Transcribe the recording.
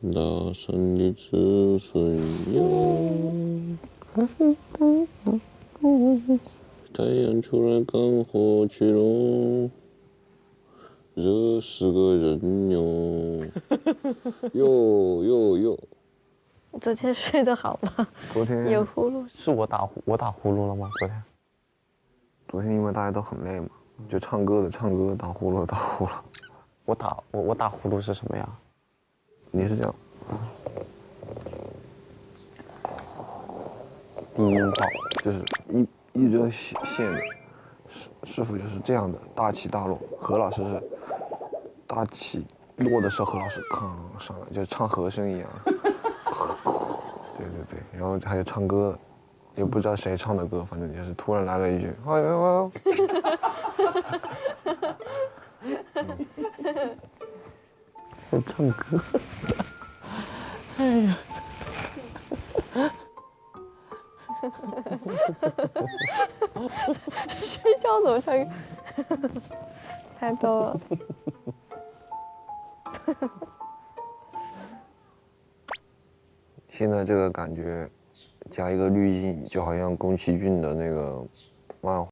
大山的子孙哟，太阳出来干活去喽，热死个人哟，哟。昨天睡得好吗？昨天有呼噜。是我打呼噜了吗？昨天因为大家都很累嘛，就唱歌的唱歌，打呼噜的打呼噜。我打呼噜是什么呀？你是这样，低音炮，就是一根线的，师傅就是这样的大起大落，何老师是大起落的时候，何老师康上来，就唱和声一样。对，然后还有唱歌，也不知道谁唱的歌，反正就是突然来了一句，哎呦，我唱歌。睡觉怎么唱歌？太逗了。现在这个感觉，加一个滤镜，就好像宫崎骏的那个漫画。